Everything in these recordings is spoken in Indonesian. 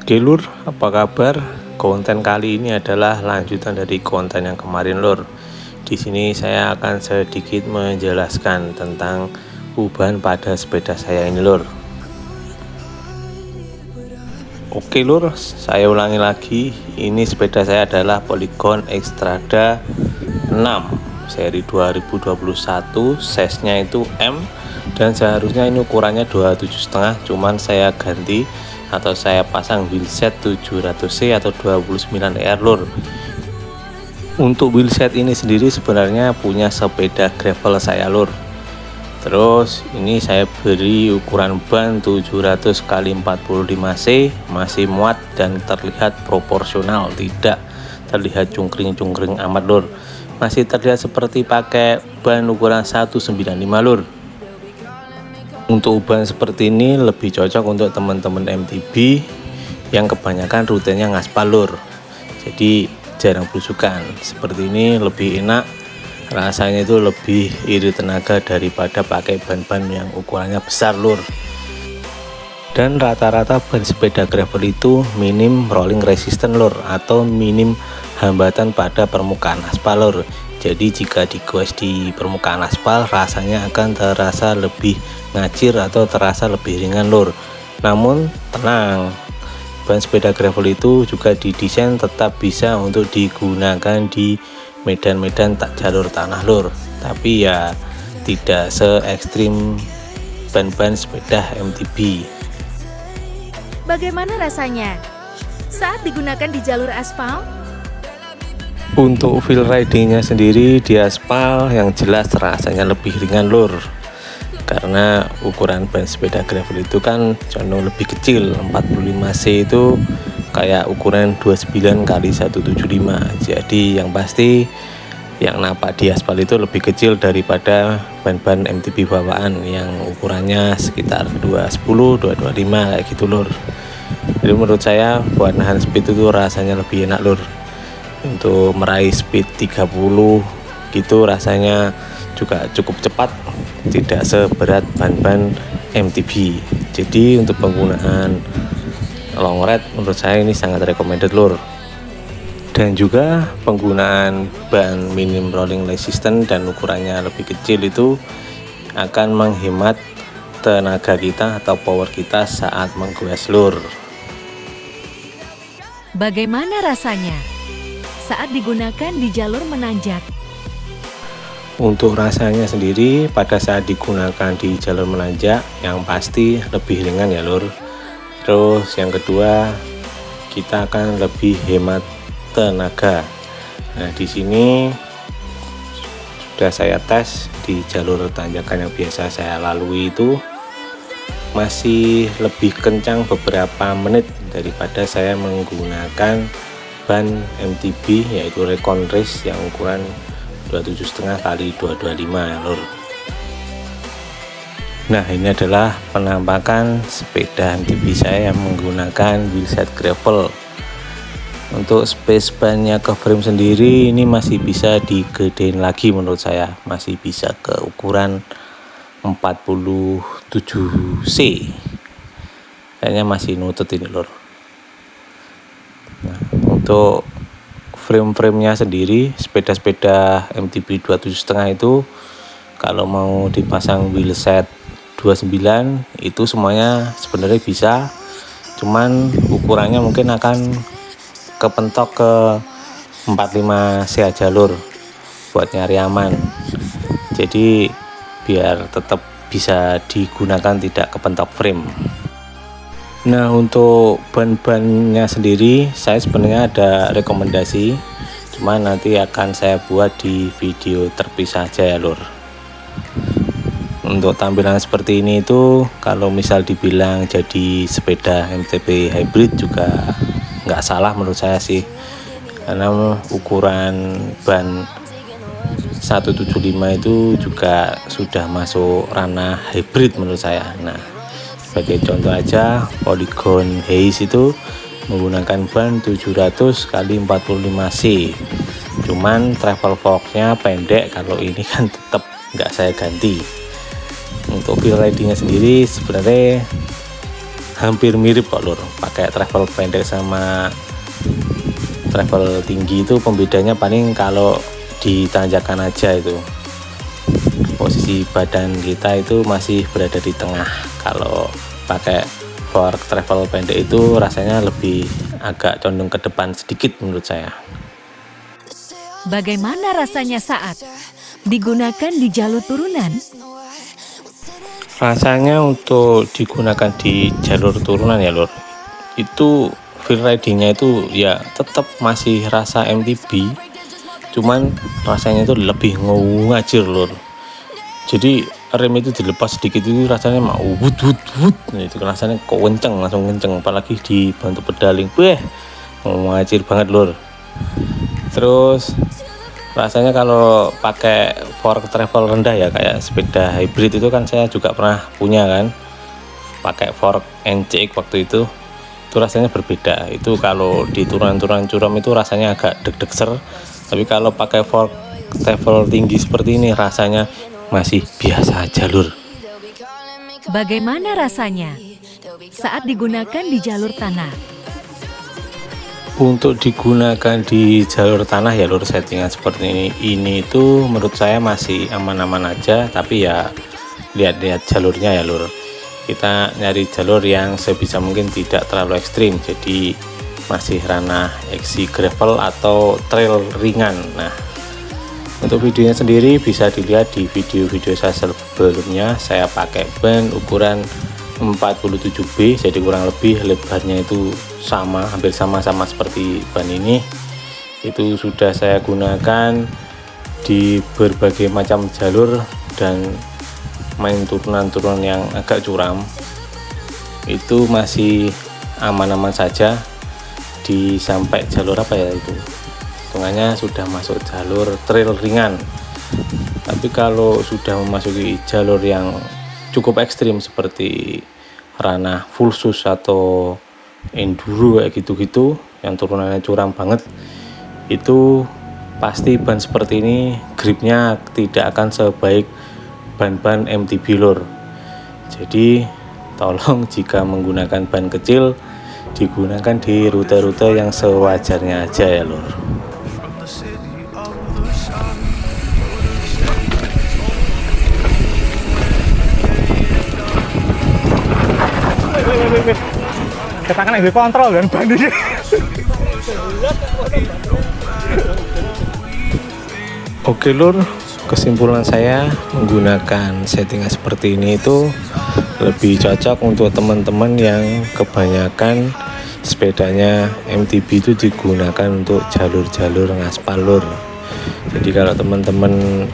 Oke lur, apa kabar? Konten kali ini adalah lanjutan dari konten yang kemarin lur. Di sini saya akan sedikit menjelaskan tentang uban pada sepeda saya ini lur. Oke lur, saya ulangi lagi. Ini sepeda saya adalah Polygon Xstrada 6 seri 2021, size-nya itu M, dan seharusnya ini ukurannya 27,5, cuman saya ganti atau saya pasang wheelset 700C atau 29R lur. Untuk wheelset ini sendiri sebenarnya punya sepeda gravel saya lur. Terus ini saya beri ukuran ban 700 x 45C, masih muat dan terlihat proporsional, tidak terlihat cungkring-cungkring amat lur. Masih terlihat seperti pakai ban ukuran 195 lur. Untuk uban seperti ini lebih cocok untuk teman-teman MTB yang kebanyakan rutenya ngaspal lur, jadi jarang belusukan. Seperti ini lebih enak, rasanya itu lebih irit tenaga daripada pakai ban-ban yang ukurannya besar lur. Dan rata-rata ban sepeda gravel itu minim rolling resistance lur, atau minim hambatan pada permukaan aspal lur. Jadi jika digoes di permukaan aspal rasanya akan terasa lebih ngacir atau terasa lebih ringan lur. Namun tenang, ban sepeda gravel itu juga didesain tetap bisa untuk digunakan di medan-medan tak jalur tanah lur, tapi ya tidak se ekstrim ban-ban sepeda MTB. Bagaimana rasanya saat digunakan di jalur aspal? Untuk feel ridingnya sendiri di aspal yang jelas rasanya lebih ringan lur, karena ukuran ban sepeda gravel itu kan condong lebih kecil. 45C itu kayak ukuran 29 x 175, jadi yang pasti yang napak di aspal itu lebih kecil daripada ban-ban MTB bawaan yang ukurannya sekitar 210, 225 kayak gitu lur. Jadi menurut saya buat nahan speed itu rasanya lebih enak lur. Untuk meraih speed 30 gitu rasanya juga cukup cepat, tidak seberat ban-ban MTB. Jadi untuk penggunaan long ride menurut saya ini sangat recommended lur. Dan juga penggunaan ban minim rolling resistance dan ukurannya lebih kecil itu akan menghemat tenaga kita atau power kita saat menggoes lur. Bagaimana rasanya saat digunakan di jalur menanjak? Untuk rasanya sendiri pada saat digunakan di jalur menanjak yang pasti lebih ringan ya lur. Terus yang kedua, kita akan lebih hemat tenaga. Nah, di sini sudah saya tes di jalur tanjakan yang biasa saya lalui itu masih lebih kencang beberapa menit daripada saya menggunakan ban MTB yaitu Recon Race yang ukuran 27,5 x 225 lur. Nah, ini adalah penampakan sepeda MTB saya yang menggunakan wheelset gravel. Untuk space bannya ke frame sendiri ini masih bisa digedein lagi menurut saya, masih bisa ke ukuran 47C, kayaknya masih nutut ini lur. Nah, untuk frame-framenya sendiri sepeda-sepeda MTB 27,5 itu kalau mau dipasang wheelset 29 itu semuanya sebenarnya bisa, cuman ukurannya mungkin akan kepentok ke 45C aja lur buat nyari aman, jadi biar tetap bisa digunakan tidak kepentok frame. Nah, untuk ban-bannya sendiri saya sebenarnya ada rekomendasi, cuman nanti akan saya buat di video terpisah aja ya lur. Untuk tampilan seperti ini itu kalau misal dibilang jadi sepeda MTB hybrid juga nggak salah menurut saya sih, karena ukuran ban 175 itu juga sudah masuk ranah hybrid menurut saya. Nah, sebagai contoh aja, Polygon Haze itu menggunakan ban 700 x 45C, cuman travel forknya pendek, kalau ini kan tetap nggak saya ganti. Untuk feel ridingnya sendiri sebenarnya hampir mirip kok lur, pakai travel pendek sama travel tinggi itu pembedanya paling kalau di tanjakan aja itu posisi badan kita itu masih berada di tengah. Kalau pakai fork travel pendek itu rasanya lebih agak condong ke depan sedikit menurut saya. Bagaimana rasanya saat digunakan di jalur turunan? Rasanya untuk digunakan di jalur turunan ya lur, itu feel ridingnya itu ya tetap masih rasa MTB, cuman rasanya itu lebih ngajir lur. Jadi rem itu dilepas sedikit itu rasanya mau wut, nah, itu rasanya kok kenceng, langsung kenceng, apalagi dibantu pedaling, ngajir banget lur. Terus rasanya kalau pakai fork travel rendah ya kayak sepeda hybrid itu kan saya juga pernah punya kan, pakai fork NCX waktu itu rasanya berbeda. Itu kalau di turunan-turunan curam itu rasanya agak deg-deg ser, tapi kalau pakai fork travel tinggi seperti ini rasanya masih biasa aja lur. Bagaimana rasanya saat digunakan di jalur tanah? Untuk digunakan di jalur tanah ya lur, settingan seperti ini itu menurut saya masih aman-aman aja, tapi ya lihat-lihat jalurnya ya lur. Kita nyari jalur yang sebisa mungkin tidak terlalu ekstrim, jadi masih ranah XC gravel atau trail ringan. Nah, untuk videonya sendiri bisa dilihat di video-video saya sebelumnya. Saya pakai ban ukuran 47B, jadi kurang lebih lebarnya itu sama, hampir sama seperti ban ini. Itu sudah saya gunakan di berbagai macam jalur dan main turunan-turunan yang agak curam, itu masih aman-aman saja. Di sampai jalur apa ya itu, hitungannya sudah masuk jalur trail ringan. Tapi kalau sudah memasuki jalur yang cukup ekstrim seperti ranah full sus atau enduro kayak gitu-gitu yang turunannya curam banget, itu pasti ban seperti ini gripnya tidak akan sebaik ban-ban MTB lur. Jadi tolong jika menggunakan ban kecil digunakan di rute-rute yang sewajarnya aja ya lur. Kita kan lagi kontrol kan bandingnya. Oke lur, kesimpulan saya menggunakan settingan seperti ini itu lebih cocok untuk teman-teman yang kebanyakan sepedanya MTB itu digunakan untuk jalur-jalur ngaspal lur. Jadi kalau teman-teman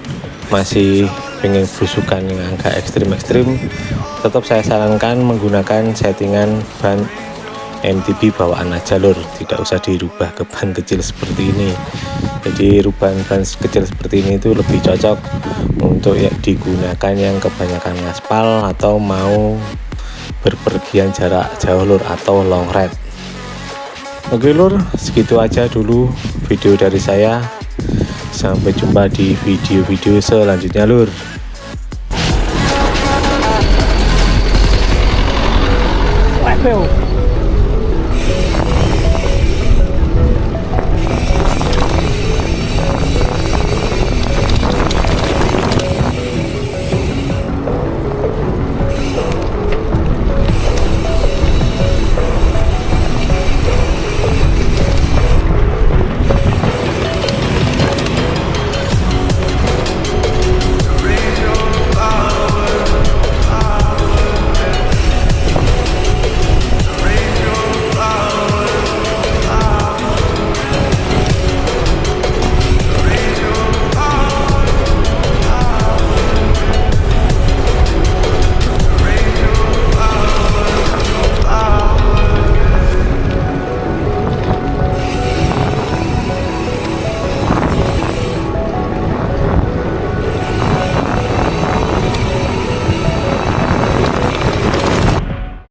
masih pengen belusukan yang agak ekstrim-ekstrim, tetap saya sarankan menggunakan settingan ban MTB bawaan aja lur, tidak usah dirubah ke ban kecil seperti ini. Jadi ban kecil seperti ini itu lebih cocok untuk ya digunakan yang kebanyakan ngaspal atau mau berpergian jarak jauh lur atau long ride. Oke lur, segitu aja dulu video dari saya. Sampai jumpa di video-video selanjutnya lur. Level.